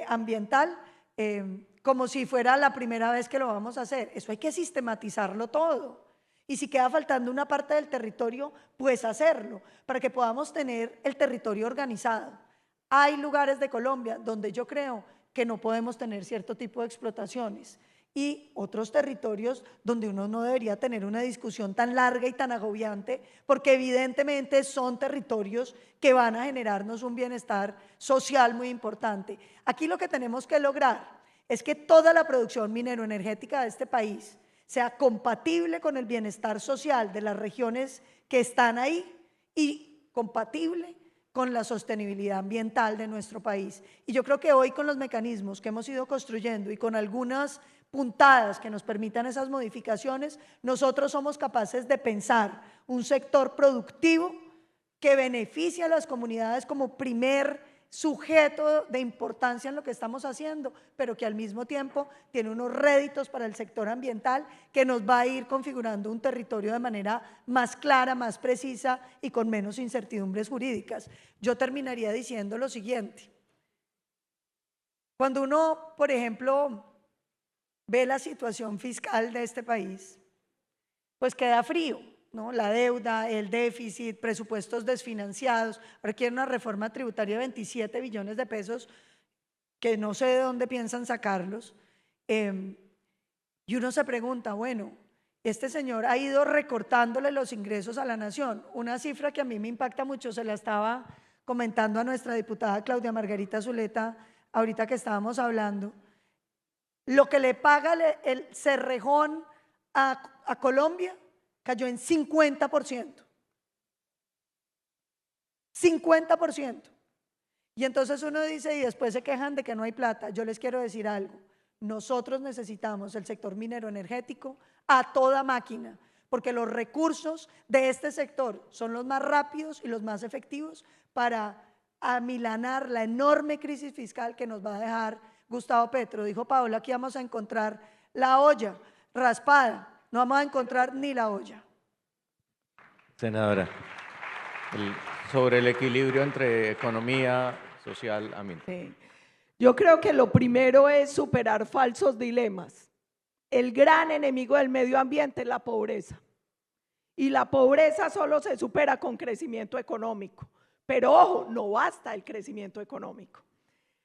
ambiental como si fuera la primera vez que lo vamos a hacer. Eso hay que sistematizarlo todo. Y si queda faltando una parte del territorio, pues hacerlo, para que podamos tener el territorio organizado. Hay lugares de Colombia donde yo creo que no podemos tener cierto tipo de explotaciones y otros territorios donde uno no debería tener una discusión tan larga y tan agobiante, porque evidentemente son territorios que van a generarnos un bienestar social muy importante. Aquí lo que tenemos que lograr es que toda la producción mineroenergética de este país sea compatible con el bienestar social de las regiones que están ahí y compatible con la sostenibilidad ambiental de nuestro país. Y yo creo que hoy con los mecanismos que hemos ido construyendo y con algunas puntadas que nos permitan esas modificaciones, nosotros somos capaces de pensar un sector productivo que beneficie a las comunidades como primer sujeto de importancia en lo que estamos haciendo, pero que al mismo tiempo tiene unos réditos para el sector ambiental que nos va a ir configurando un territorio de manera más clara, más precisa y con menos incertidumbres jurídicas. Yo terminaría diciendo lo siguiente. Cuando uno, por ejemplo, ve la situación fiscal de este país, pues queda frío, ¿no? La deuda, el déficit, presupuestos desfinanciados, requiere una reforma tributaria de 27 billones de pesos que no sé de dónde piensan sacarlos. Y uno se pregunta, bueno, este señor ha ido recortándole los ingresos a la nación. Una cifra que a mí me impacta mucho, se la estaba comentando a nuestra diputada Claudia Margarita Zuleta ahorita que estábamos hablando. Lo que le paga el Cerrejón a Colombia cayó en 50%. 50%. Y entonces uno dice, y después se quejan de que no hay plata. Yo les quiero decir algo. Nosotros necesitamos el sector minero energético a toda máquina, porque los recursos de este sector son los más rápidos y los más efectivos para amilanar la enorme crisis fiscal que nos va a dejar Gustavo Petro. Dijo Paola, aquí vamos a encontrar la olla raspada. No vamos a encontrar ni la olla. Senadora, sobre el equilibrio entre economía, social, ambiental. Sí. Yo creo que lo primero es superar falsos dilemas. El gran enemigo del medio ambiente es la pobreza. Y la pobreza solo se supera con crecimiento económico. Pero ojo, no basta el crecimiento económico.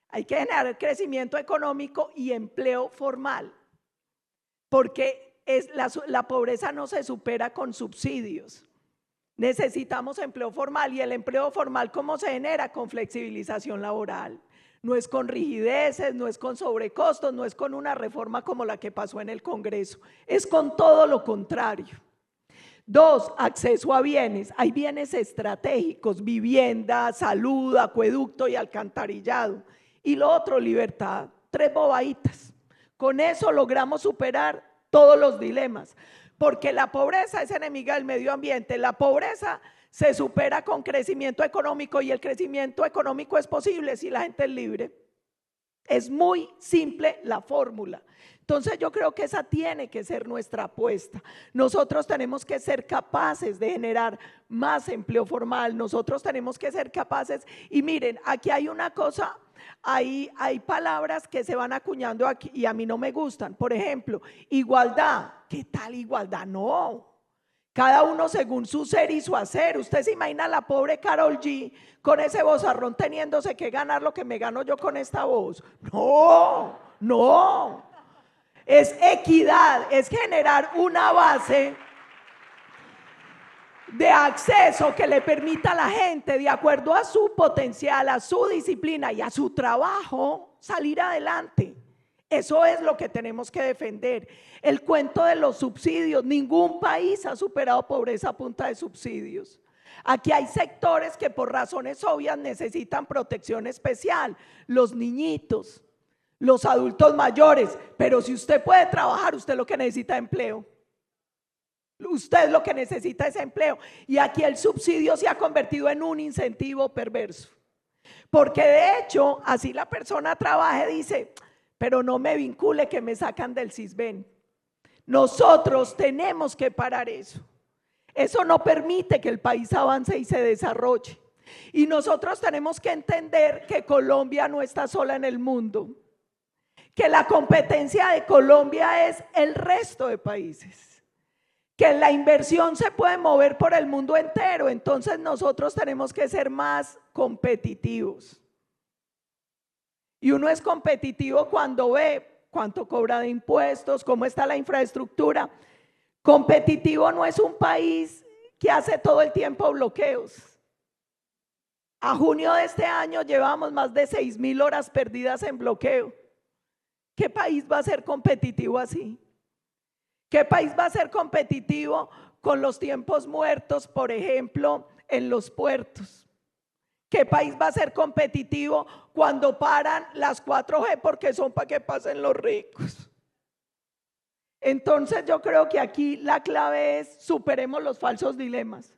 Hay que generar crecimiento económico y empleo formal. Porque la pobreza no se supera con subsidios. Necesitamos empleo formal y el empleo formal, ¿cómo se genera? Con flexibilización laboral. No es con rigideces, no es con sobrecostos, no es con una reforma como la que pasó en el Congreso, es con todo lo contrario. 2, acceso a bienes. Hay bienes estratégicos, vivienda, salud, acueducto y alcantarillado. Y lo otro, libertad. 3 bobaditas. Con eso logramos superar todos los dilemas. porque la pobreza es enemiga del medio ambiente. La pobreza se supera con crecimiento económico y el crecimiento económico es posible si la gente es libre. Es muy simple la fórmula. Entonces yo creo que esa tiene que ser nuestra apuesta. Nosotros tenemos que ser capaces de generar más empleo formal, nosotros tenemos que ser capaces, y miren, aquí hay una cosa, hay palabras que se van acuñando aquí y a mí no me gustan. Por ejemplo, igualdad. ¿Qué tal igualdad? No. Cada uno según su ser y su hacer. Usted se imagina a la pobre Karol G con ese vozarrón teniéndose que ganar lo que me gano yo con esta voz. No, no. Es equidad, es generar una base de acceso que le permita a la gente, de acuerdo a su potencial, a su disciplina y a su trabajo, salir adelante. Eso es lo que tenemos que defender. El cuento de los subsidios, ningún país ha superado pobreza a punta de subsidios. Aquí hay sectores que por razones obvias necesitan protección especial, los niñitos, los adultos mayores, pero si usted puede trabajar, usted lo que necesita es empleo. Usted lo que necesita es empleo. Y aquí el subsidio se ha convertido en un incentivo perverso. Porque de hecho, así la persona trabaje, dice, pero no me vincule que me sacan del Sisbén. Nosotros tenemos que parar eso. Eso no permite que el país avance y se desarrolle. Y nosotros tenemos que entender que Colombia no está sola en el mundo. Que la competencia de Colombia es el resto de países, que la inversión se puede mover por el mundo entero, entonces nosotros tenemos que ser más competitivos. Y uno es competitivo cuando ve cuánto cobra de impuestos, cómo está la infraestructura. Competitivo no es un país que hace todo el tiempo bloqueos. A junio de este año llevamos más de 6.000 horas perdidas en bloqueo. ¿Qué país va a ser competitivo así? ¿Qué país va a ser competitivo con los tiempos muertos, por ejemplo, en los puertos? ¿Qué país va a ser competitivo cuando paran las 4G porque son para que pasen los ricos? Entonces yo creo que aquí la clave es superemos los falsos dilemas.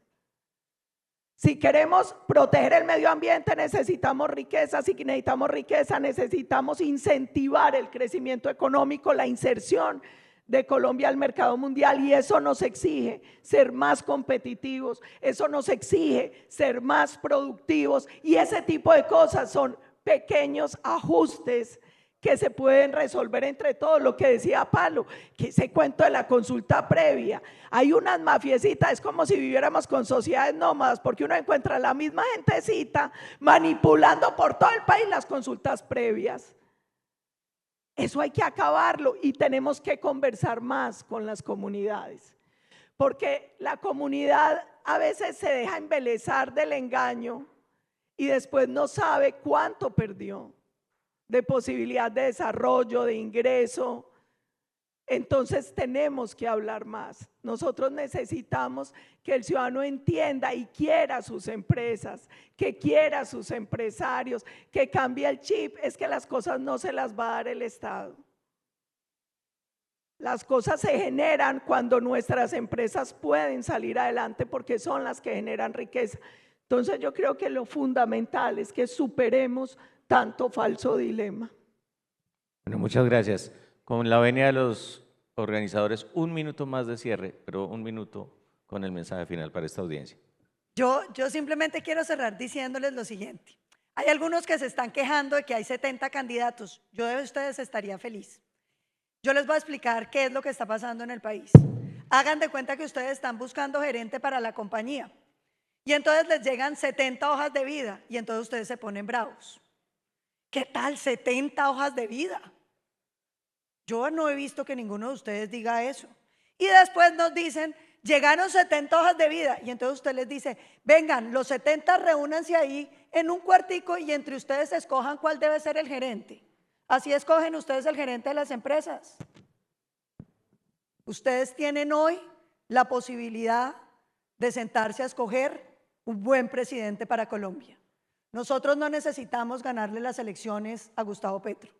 Si queremos proteger el medio ambiente, necesitamos riqueza. Si necesitamos riqueza, necesitamos incentivar el crecimiento económico, la inserción de Colombia al mercado mundial, y eso nos exige ser más competitivos, eso nos exige ser más productivos, y ese tipo de cosas son pequeños ajustes que se pueden resolver entre todos. Lo que decía Palo, que ese cuento de la consulta previa, hay unas mafiecitas, es como si viviéramos con sociedades nómadas, porque uno encuentra la misma gentecita manipulando por todo el país las consultas previas. Eso hay que acabarlo y tenemos que conversar más con las comunidades, porque la comunidad a veces se deja embelezar del engaño y después no sabe cuánto perdió de posibilidad de desarrollo, de ingreso. Entonces tenemos que hablar más. Nosotros necesitamos que el ciudadano entienda y quiera sus empresas, que quiera sus empresarios, que cambie el chip. Es que las cosas no se las va a dar el Estado. Las cosas se generan cuando nuestras empresas pueden salir adelante, porque son las que generan riqueza. Entonces yo creo que lo fundamental es que superemos tanto falso dilema. Bueno, muchas gracias. Con la venia de los organizadores, un minuto más de cierre, pero un minuto con el mensaje final para esta audiencia. Yo simplemente quiero cerrar diciéndoles lo siguiente. Hay algunos que se están quejando de que hay 70 candidatos. Yo de ustedes estaría feliz. Yo les voy a explicar qué es lo que está pasando en el país. Hagan de cuenta que ustedes están buscando gerente para la compañía y entonces les llegan 70 hojas de vida y entonces ustedes se ponen bravos. ¿Qué tal 70 hojas de vida? Yo no he visto que ninguno de ustedes diga eso. Y después nos dicen, llegaron 70 hojas de vida. Y entonces usted les dice, vengan, los 70 reúnanse ahí en un cuartico y entre ustedes escojan cuál debe ser el gerente. Así escogen ustedes el gerente de las empresas. Ustedes tienen hoy la posibilidad de sentarse a escoger un buen presidente para Colombia. Nosotros no necesitamos ganarle las elecciones a Gustavo Petro.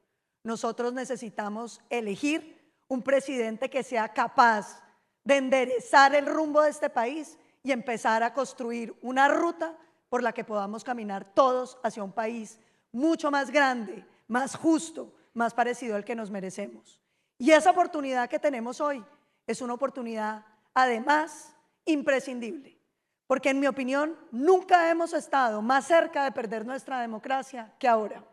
Nosotros necesitamos elegir un presidente que sea capaz de enderezar el rumbo de este país y empezar a construir una ruta por la que podamos caminar todos hacia un país mucho más grande, más justo, más parecido al que nos merecemos. Y esa oportunidad que tenemos hoy es una oportunidad, además, imprescindible, porque en mi opinión nunca hemos estado más cerca de perder nuestra democracia que ahora.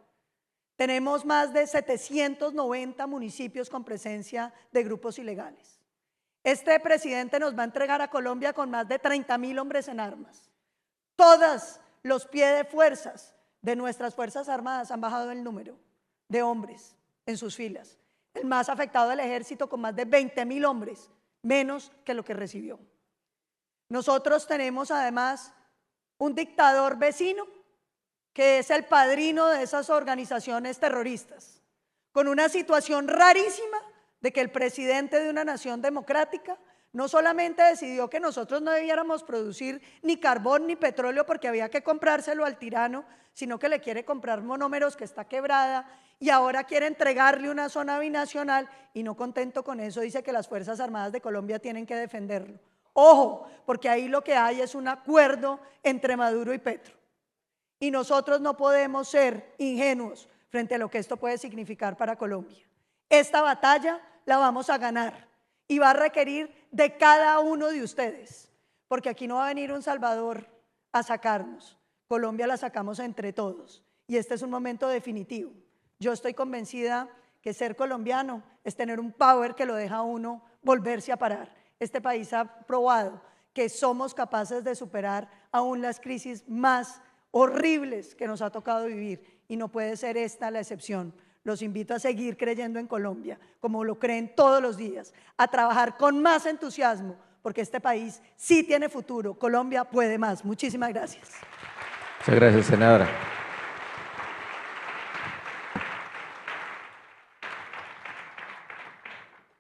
Tenemos más de 790 municipios con presencia de grupos ilegales. Este presidente nos va a entregar a Colombia con más de 30.000 hombres en armas. Todos los pies de fuerzas de nuestras Fuerzas Armadas han bajado el número de hombres en sus filas. El más afectado del ejército con más de 20.000 hombres, menos que lo que recibió. Nosotros tenemos además un dictador vecino que es el padrino de esas organizaciones terroristas, con una situación rarísima de que el presidente de una nación democrática no solamente decidió que nosotros no debiéramos producir ni carbón ni petróleo porque había que comprárselo al tirano, sino que le quiere comprar monómeros que está quebrada y ahora quiere entregarle una zona binacional y no contento con eso dice que las Fuerzas Armadas de Colombia tienen que defenderlo. Ojo, porque ahí lo que hay es un acuerdo entre Maduro y Petro. Y nosotros no podemos ser ingenuos frente a lo que esto puede significar para Colombia. Esta batalla la vamos a ganar y va a requerir de cada uno de ustedes, porque aquí no va a venir un Salvador a sacarnos. Colombia la sacamos entre todos y este es un momento definitivo. Yo estoy convencida que ser colombiano es tener un power que lo deja a uno volverse a parar. Este país ha probado que somos capaces de superar aún las crisis más horribles que nos ha tocado vivir y no puede ser esta la excepción. Los invito a seguir creyendo en Colombia, como lo creen todos los días, a trabajar con más entusiasmo, porque este país sí tiene futuro. Colombia puede más. Muchísimas gracias. Muchas gracias, senadora.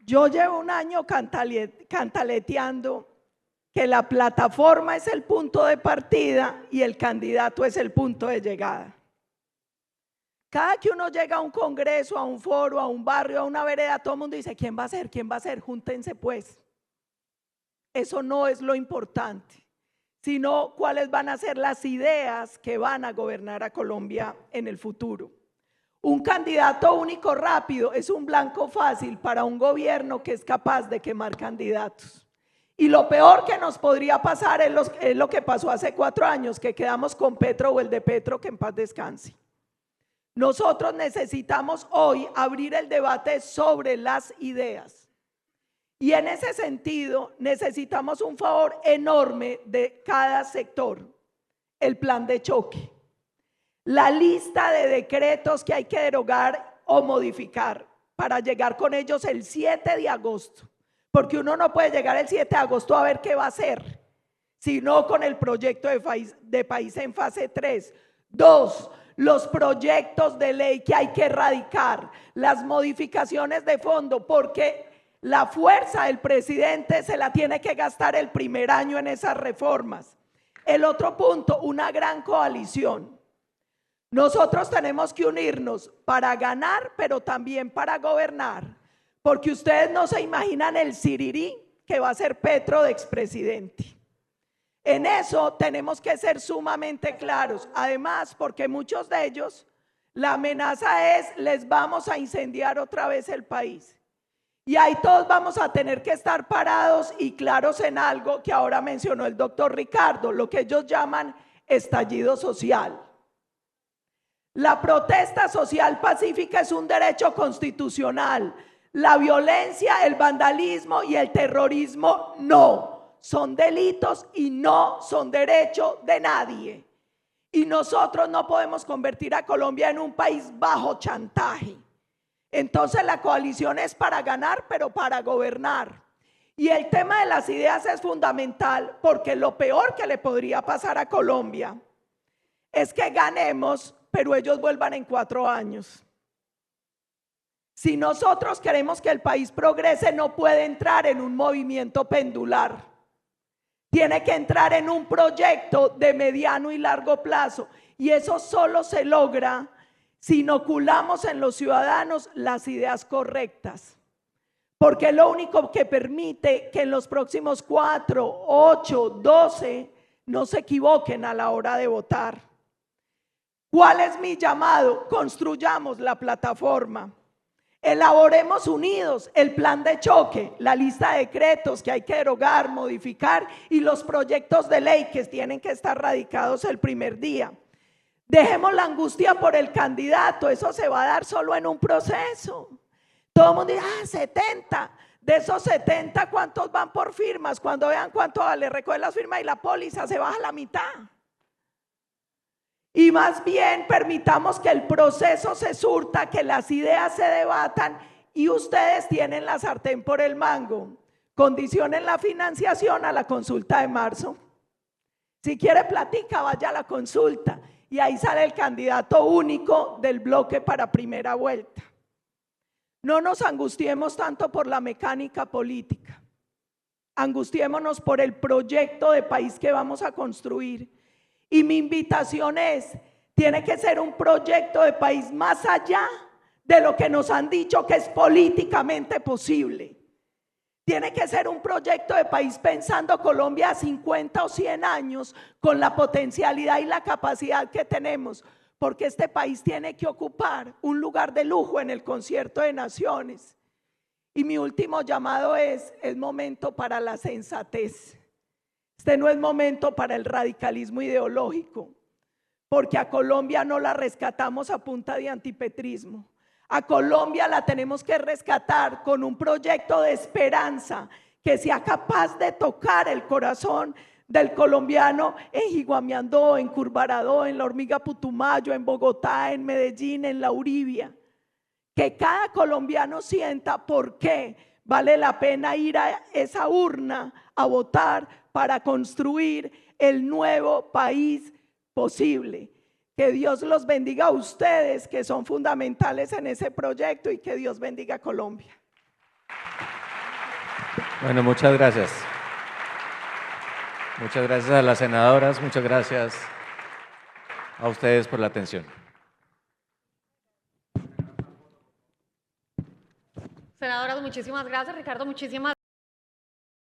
Yo llevo un año cantaleteando que la plataforma es el punto de partida y el candidato es el punto de llegada. Cada que uno llega a un congreso, a un foro, a un barrio, a una vereda, todo el mundo dice, ¿quién va a ser? ¿Quién va a ser? Júntense pues. Eso no es lo importante, sino cuáles van a ser las ideas que van a gobernar a Colombia en el futuro. Un candidato único rápido es un blanco fácil para un gobierno que es capaz de quemar candidatos. Y lo peor que nos podría pasar es lo que pasó hace 4 años, que quedamos con Petro o el de Petro, que en paz descanse. Nosotros necesitamos hoy abrir el debate sobre las ideas. Y en ese sentido necesitamos un favor enorme de cada sector, el plan de choque. La lista de decretos que hay que derogar o modificar para llegar con ellos el 7 de agosto, porque uno no puede llegar el 7 de agosto a ver qué va a hacer, sino con el proyecto de país en fase 3. 2, los proyectos de ley que hay que erradicar, las modificaciones de fondo, porque la fuerza del presidente se la tiene que gastar el primer año en esas reformas. El otro punto, una gran coalición. Nosotros tenemos que unirnos para ganar, pero también para gobernar, porque ustedes no se imaginan el sirirí que va a ser Petro de expresidente. En eso tenemos que ser sumamente claros, además porque muchos de ellos, la amenaza es, les vamos a incendiar otra vez el país. Y ahí todos vamos a tener que estar parados y claros en algo que ahora mencionó el doctor Ricardo, lo que ellos llaman estallido social. La protesta social pacífica es un derecho constitucional. La violencia, el vandalismo y el terrorismo no. Son delitos y no son derecho de nadie. Y nosotros no podemos convertir a Colombia en un país bajo chantaje. Entonces la coalición es para ganar, pero para gobernar. Y el tema de las ideas es fundamental porque lo peor que le podría pasar a Colombia es que ganemos, pero ellos vuelvan en 4 años. Si nosotros queremos que el país progrese, no puede entrar en un movimiento pendular. Tiene que entrar en un proyecto de mediano y largo plazo. Y eso solo se logra si inoculamos en los ciudadanos las ideas correctas. porque es lo único que permite que en los próximos 4, 8, 12 no se equivoquen a la hora de votar. ¿Cuál es mi llamado? Construyamos la plataforma. Elaboremos unidos el plan de choque, la lista de decretos que hay que derogar, modificar y los proyectos de ley que tienen que estar radicados el primer día. Dejemos la angustia por el candidato, eso se va a dar solo en un proceso. Todo el mundo dice, 70. De esos 70, ¿cuántos van por firmas? Cuando vean cuánto vale, recogen las firmas y la póliza se baja a la mitad. Y más bien permitamos que el proceso se surta, que las ideas se debatan y ustedes tienen la sartén por el mango. Condicionen la financiación a la consulta de marzo. Si quiere platica, vaya a la consulta y ahí sale el candidato único del bloque para primera vuelta. No nos angustiemos tanto por la mecánica política. Angustiémonos por el proyecto de país que vamos a construir. Y mi invitación es, tiene que ser un proyecto de país más allá de lo que nos han dicho que es políticamente posible. Tiene que ser un proyecto de país pensando Colombia a 50 o 100 años con la potencialidad y la capacidad que tenemos, porque este país tiene que ocupar un lugar de lujo en el concierto de naciones. Y mi último llamado es momento para la sensatez. Este no es momento para el radicalismo ideológico, porque a Colombia no la rescatamos a punta de antipetrismo. A Colombia la tenemos que rescatar con un proyecto de esperanza que sea capaz de tocar el corazón del colombiano en Jiguamiandó, en Curvaradó, en La Hormiga Putumayo, en Bogotá, en Medellín, en La Uribia. Que cada colombiano sienta por qué vale la pena ir a esa urna a votar para construir el nuevo país posible. Que Dios los bendiga a ustedes, que son fundamentales en ese proyecto, y que Dios bendiga a Colombia. Bueno, muchas gracias. Muchas gracias a las senadoras, muchas gracias a ustedes por la atención. Senadoras, muchísimas gracias. Ricardo, muchísimas